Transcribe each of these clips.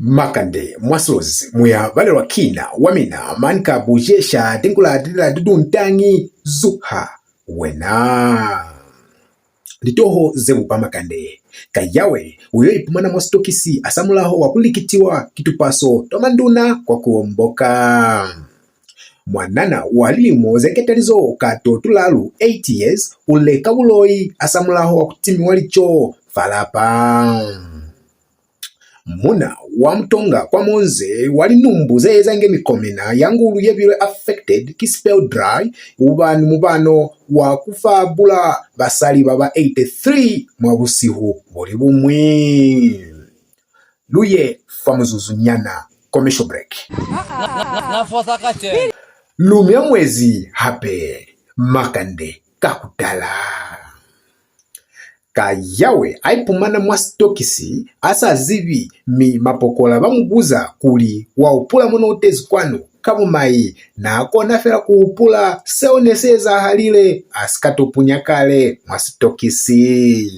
Makande, Mwasozi, Muya, Vale Wakina, Wamina, Manka, Bujesha, Tinkula, Dila, Duduntangi, Zuha, Wena. Litoho zebu pa Makande. Kayawe, uyo ipumana Mwastokisi, asamulaho wakulikitiwa kitupaso, tomanduna kwa kuomboka. Mwanana walimo zeketalizo kato tulalu 8 years, ule kabuloi asamulaho wakutimi walicho, falapa. Muna wamtonga kwa monze wali numbu zezange mikomena yangulu yebile affected ki spell dry ubani mubano wakufabula basali baba 83 mwabusihu buli bumwi luye famuzuzu nyana commercial break lumya mwezi hape Makande kakutala Kayawe aipumana Mwastokisi asa zivi mi mapokola bamuguza kuli wa upula muna utezi kwanu kabumai na akona fera kuupula seoneseza halile askato punyakale Mwastokisi.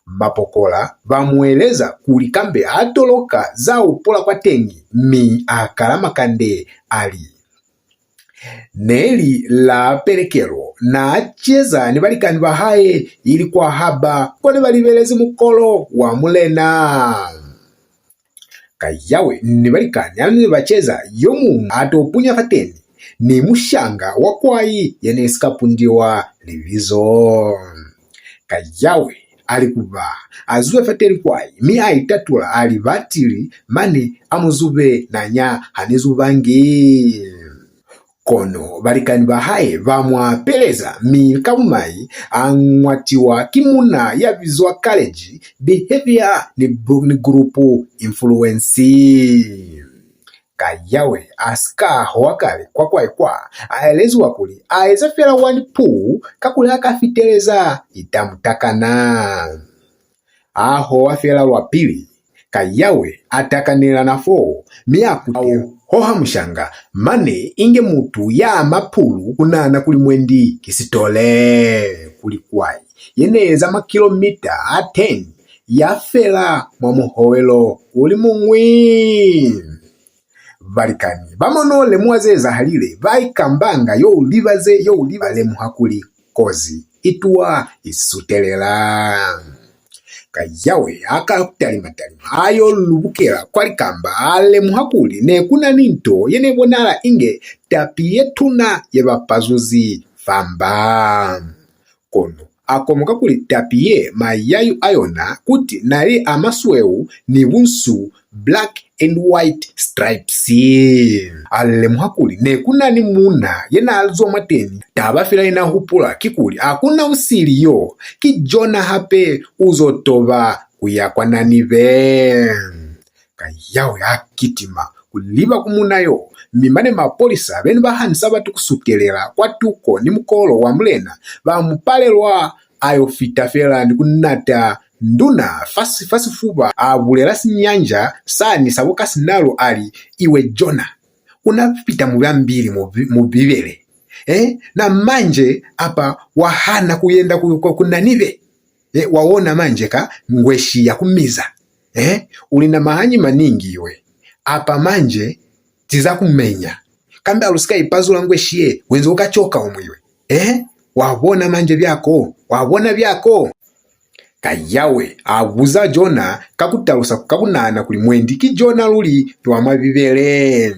Mapokola bamueleza kuli kambe atoloka za upula kwa tengi mi akala Makande ali Neli la pelekero na cheza ni balikani bahaye ilikuwa haba kone balibelezi mukolo wa mulena. Kayawe ni balikani alini bacheza yomu atopunya kateni ni mushanga wakwai yene eskapundiwa livizo. Kayawe alikuba azuwe fateri kwai mi aitatula alibatili mani amuzube nanya hanizubangi. Kono balikani bahaye bamwapeleza kabumai angwatiwa kimuna ya visual college behavior ni grupu influence. Kayawe aska hoakale kwa aelezwa kuli aeza fela wani puu kakule akafiteleza itamutakana. Aho wafela wapili Kayawe atakanila nafo miaku hoha mshanga mane inge mutu ya mapulu kunana kulimwendi kisitole kulikwai yeneza makilomita 10 ya fela mwamuhowelo ulimungwi. Valikani bamonole muwazeza halile vaikambanga yo ulibale muhakuli kozi ituwa isutelela. Kayawe akakutalima ayo lubukela kwalikamba ale muhakuli ne kuna ninto yene bonala inge tapi yetuna yebapazuzi famba. Kono akomoka kuli tapi ye mayayu ayona kuti nari amasweu ni bunsu black and white stripes. Ale muhakuli ne kuna ni muna yena alzo mateni tabafila ina hupula kikuli akuna usili yo kijona hape uzotoba kuyakwa nanive. Kayawe akitima kuliba kumuna yo mimane mapolisa beni bahanisa batu kusukelela kwa tuko ni mukolo wa mulena bamupalelwa ayo fitafela ni kunata nduna fasi fuba abulela sinyanja sani sabuka sinalo ali iwe Jona unapita mubambili mubibele na manje apa wahana kuyenda kunanive wawona manje ka ngweshi ya kumiza ulina mahanyi maningi iwe apa manje tiza kumenya kambe alusika ipazula ngweshiye wenzo ukachoka umwiwe wabona manje byako wabona byako. Kayawe aguza Jona kakutalusa kakunana kulimwendi ki Jona luli twamabibele.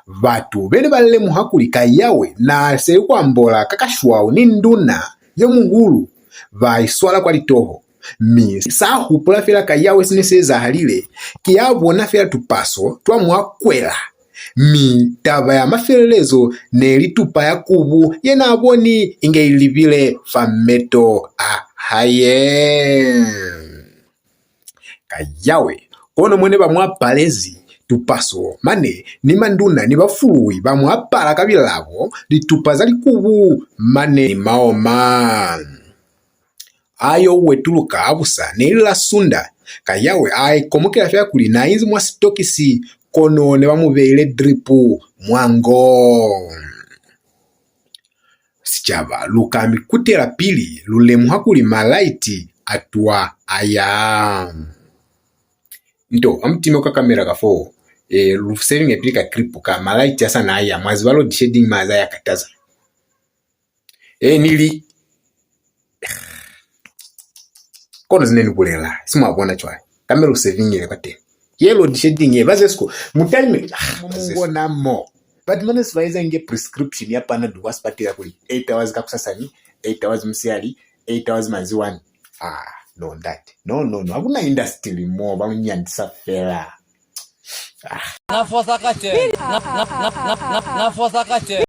Vatu bene balele muhakuli Kayawe na sekwambola kakashwao ni nduna yomungulu vaiswala kwa litoho mi sahupula fela Kayawe sineseza halile kiabona fela tupaso twamuakwela mi taba ya mafelelezo neli tupa ya kubu yena aboni inge ilibile fameto haye. Kayawe kono mwene bamwapalezi tupaso mane ni manduna ni bafului bamwapala kabila labo litupa za likubu mane ni maoma. Ayo wetuluka abusa nelila sunda Kayawe aikomokela fya kuli na inzi Mwastokisi kono ne bamubele dripu mwango. Sichaba lukami kutela pili lule muhakuli malaiti atua aya. ndo amtime kwa kamera kafo roof saving epilika clip ka malaiti asa na aya mwazi wa load shedding maza ya kataza nili kono zineni kulela simu abona chwa kamera roof saving ile kate ye load shedding ye bazesko mutime mungo namo but mana sivaiza nge prescription ya Panadol wasipatira kuli 8 hours kakusasa ni 8 hours msiali 8 hours manzi 1 no that no hakuna industry mo bamnyandisa fela na fosa kate